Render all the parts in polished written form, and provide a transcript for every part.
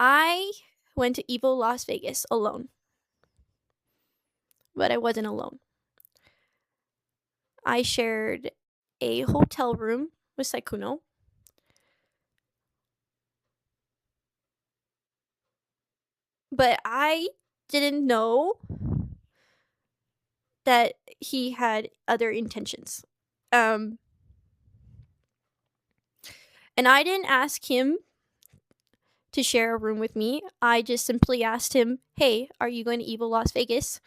I went to Evil Las Vegas alone, but I wasn't alone. I shared a hotel room with Sykkuno. But I didn't know that he had other intentions. And I didn't ask him to share a room with me. I just simply asked him, "Hey, are you going to Evil Las Vegas?"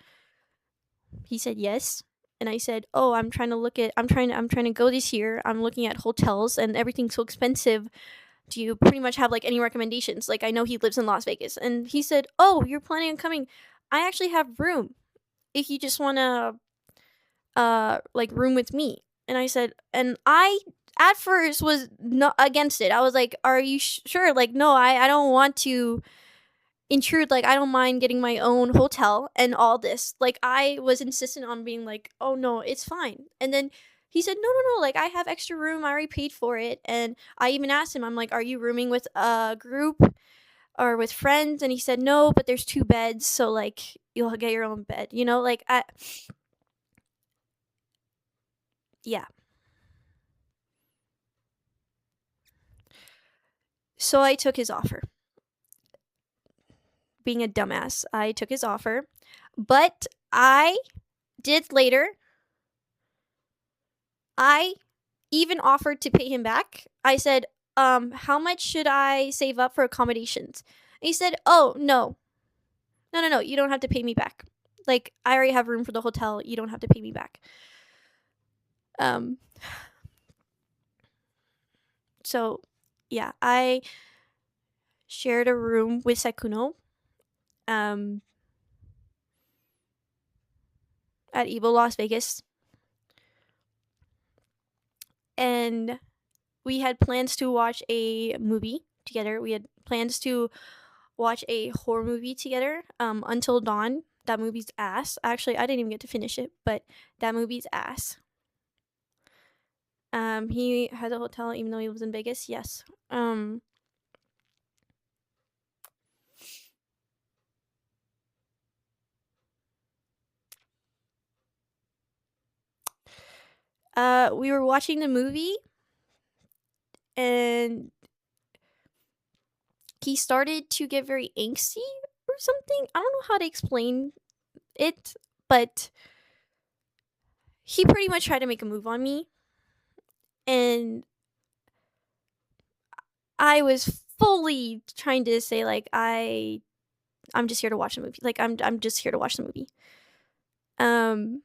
He said yes. And I said, "Oh, I'm trying to go this year. I'm looking at hotels and everything's so expensive. Do you pretty much have like any recommendations? Like I know he lives in Las Vegas." And he said, "Oh, you're planning on coming. I actually have room. If you just want to like room with me." And I said, and I at first was not against it. I was like, "Are you sure?" Like, "No, I don't want to intrude. Like, I don't mind getting my own hotel and all this." Like, I was insistent on being like, "Oh no, it's fine." And then he said, "No, no, no, like I have extra room. I already paid for it." And I even asked him, I'm like, "Are you rooming with a group or with friends?" And he said, "No, but there's 2 beds, so like you'll get your own bed." Like yeah. So I took his offer. Being a dumbass, I took his offer. But I did later, I even offered to pay him back. I said, how much should I save up for accommodations? And he said, "Oh, no. No, no, no. You don't have to pay me back. Like, I already have room for the hotel. You don't have to pay me back." Um, so, yeah, I shared a room with Sykkuno um, at Evil Las Vegas. And we had plans to watch a movie together. We had plans to watch a horror movie together. Until Dawn. That movie's ass. Actually, I didn't even get to finish it, but that movie's ass. He has a hotel even though he lives in Vegas. Yes. We were watching the movie and he started to get very angsty or something. I don't know how to explain it, but he pretty much tried to make a move on me, and I was fully trying to say like I'm just here to watch a movie. Like I'm just here to watch the movie. Um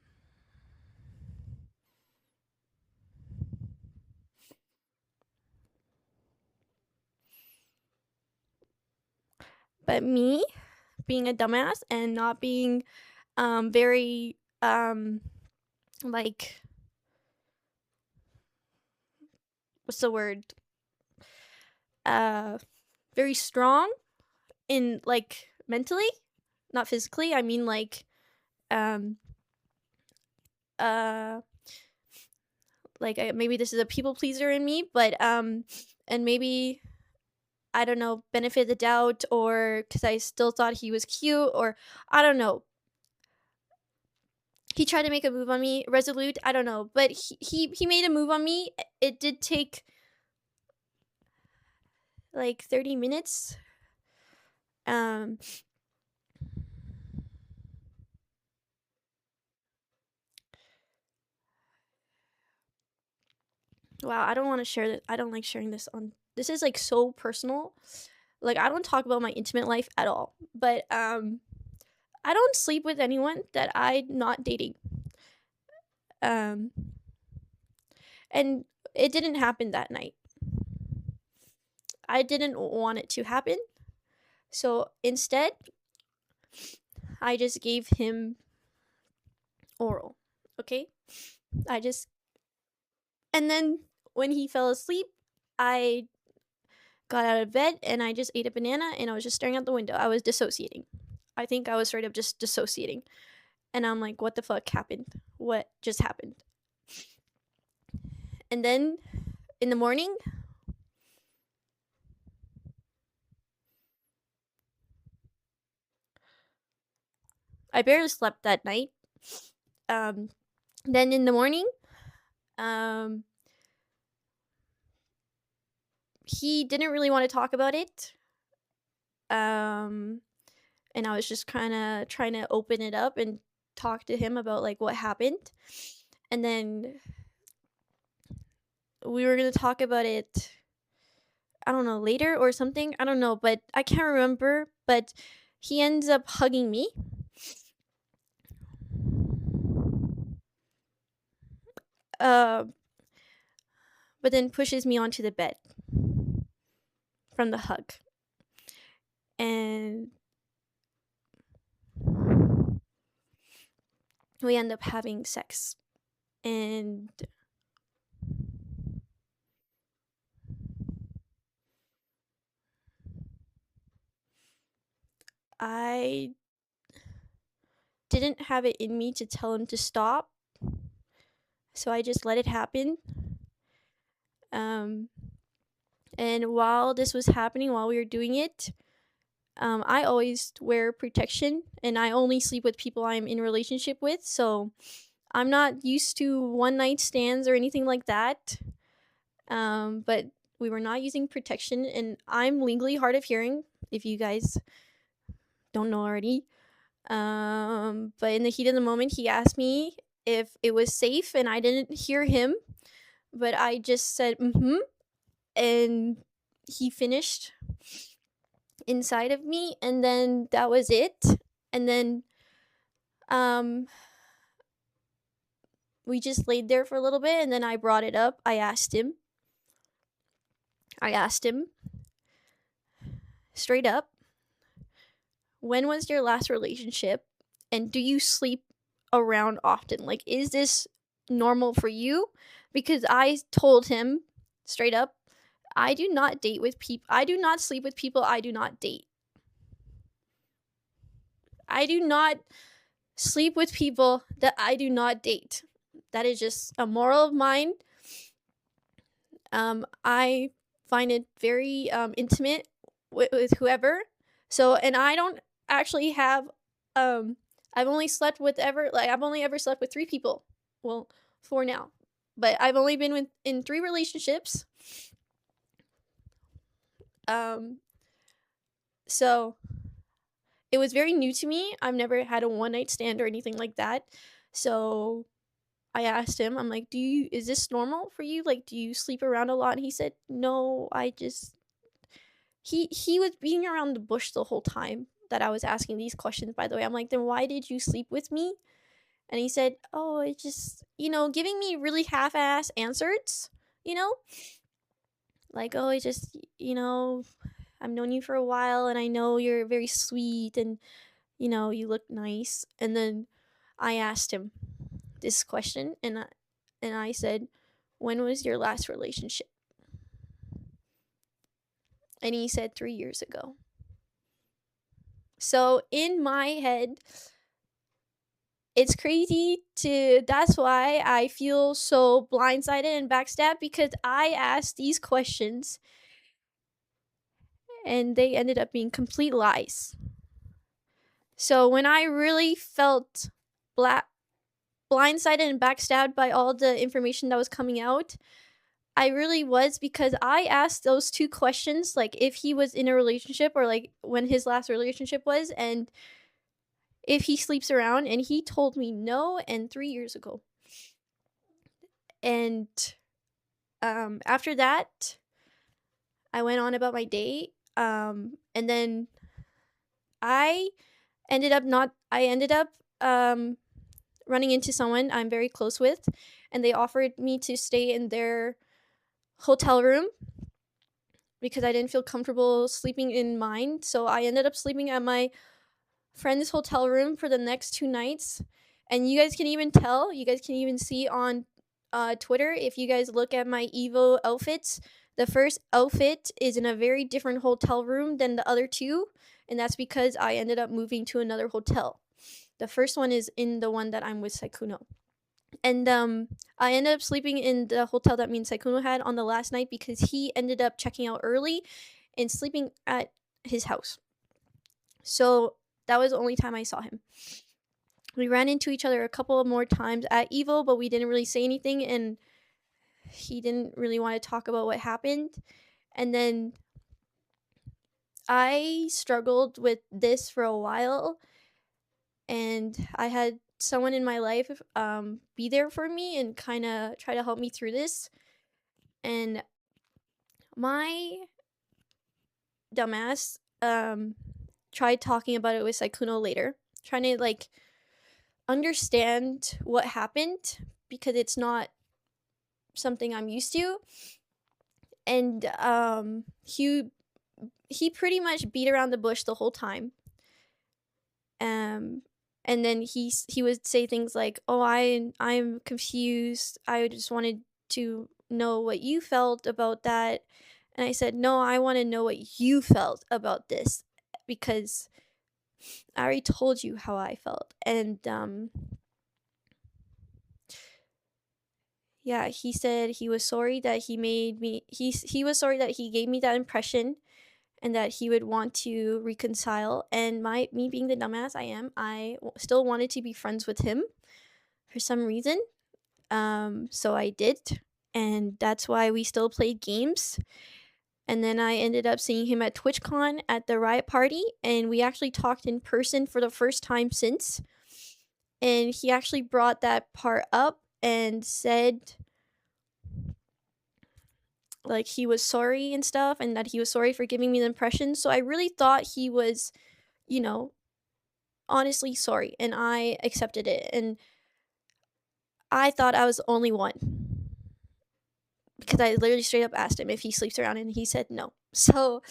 but me being a dumbass and not being very like what's the word? Uh very strong in like mentally, not physically. I mean um uh maybe this is a people pleaser in me, but and maybe I don't know, benefit the doubt, or because I still thought he was cute, or I don't know. He tried to make a move on me, resolute. I don't know, but he made a move on me. It did take like 30 minutes. Um, wow, I don't want to share that. I don't like sharing this on. This is like so personal. Like I don't talk about my intimate life at all. But I don't sleep with anyone that I'm not dating. Um, and it didn't happen that night. I didn't want it to happen. So instead, I just gave him oral. Okay? I just. And then when he fell asleep, I got out of bed and I just ate a banana and I was just staring out the window. I was dissociating. I think I was straight up just dissociating. And I'm like, what the fuck happened? What just happened? And then in the morning, I barely slept that night. Then in the morning, he didn't really want to talk about it. And I was just kind of trying to open it up and talk to him about like what happened. And then we were going to talk about it, I don't know, later or something. I don't know, but I can't remember. But he ends up hugging me. But then pushes me onto the bed from the hug. And we end up having sex. And I didn't have it in me to tell him to stop. So I just let it happen. And while this was happening, while we were doing it, I always wear protection, and I only sleep with people I'm in a relationship with. So I'm not used to one night stands or anything like that. But we were not using protection, and I'm legally hard of hearing, if you guys don't know already. But in the heat of the moment, he asked me if it was safe, and I didn't hear him, but I just said, and he finished inside of me, and then that was it. And then we just laid there for a little bit, and then I brought it up. I asked him straight up, when was your last relationship, and do you sleep around often? Like, is this normal for you? Because I told him straight up, I do not date with people. I do not sleep with people I do not date. I do not sleep with people that I do not date. That is just a moral of mine. I find it very intimate with whoever. So, and I don't actually have. I've only ever slept with 3 people. Well, 4 now, but I've only been in 3 relationships. So it was very new to me. I've never had a one night stand or anything like that. So I asked him, I'm like, is this normal for you? Like, do you sleep around a lot? And he said, no, he was being around the bush the whole time that I was asking these questions, by the way. I'm like, then why did you sleep with me? And he said, oh, it just, giving me really half-ass answers, like, oh, it just, I've known you for a while, and I know you're very sweet, and, you look nice. And then I asked him this question, and I said, when was your last relationship? And he said 3 years ago. So in my head, it's crazy that's why I feel so blindsided and backstabbed, because I asked these questions and they ended up being complete lies. So when I really felt blindsided and backstabbed by all the information that was coming out, I really was, because I asked those 2 questions, like if he was in a relationship, or like when his last relationship was, and if he sleeps around, and he told me no, and 3 years ago. And after that, I went on about my day, and then I ended up running into someone I'm very close with, and they offered me to stay in their hotel room because I didn't feel comfortable sleeping in mine. So I ended up sleeping at my friend's hotel room for the next 2 nights. And you guys can even see on Twitter, if you guys look at my Evo outfits, the first outfit is in a very different hotel room than the other 2, and that's because I ended up moving to another hotel. The first one is in the one that I'm with Sykkuno. And I ended up sleeping in the hotel that me and Sykkuno had on the last night, because he ended up checking out early and sleeping at his house. So that was the only time I saw him. We ran into each other a couple of more times at Evo, but we didn't really say anything, and he didn't really want to talk about what happened. And then I struggled with this for a while, and I had someone in my life be there for me and kind of try to help me through this. And my dumbass tried talking about it with Sykkuno later, trying to like understand what happened because it's not something I'm used to. And he pretty much beat around the bush the whole time. Um and then he would say things like, "Oh, I'm confused. I just wanted to know what you felt about that." And I said, "No, I want to know what you felt about this because I already told you how I felt." And yeah, he said he was sorry that he was sorry that he gave me that impression, and that he would want to reconcile. And me being the dumbass I am, still wanted to be friends with him for some reason. So I did, and that's why we still played games. And then I ended up seeing him at TwitchCon at the Riot Party, and we actually talked in person for the first time since. And he actually brought that part up and said like he was sorry and stuff, and that he was sorry for giving me the impression. So I really thought he was, you know, honestly sorry, and I accepted it. And I thought I was the only one because I literally straight up asked him if he sleeps around, and he said no. So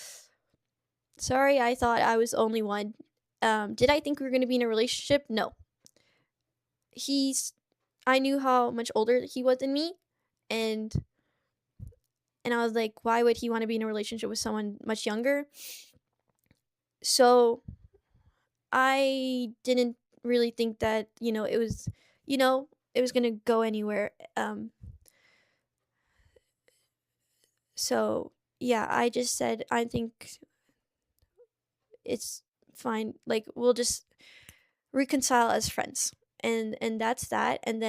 sorry, I thought I was the only one. Did I think we were going to be in a relationship? No. He's I knew how much older he was than me, and I was like, why would he want to be in a relationship with someone much younger? So I didn't really think that, you know, it was going to go anywhere. So yeah, I just said I think it's fine. Like we'll just reconcile as friends. And that's that. And then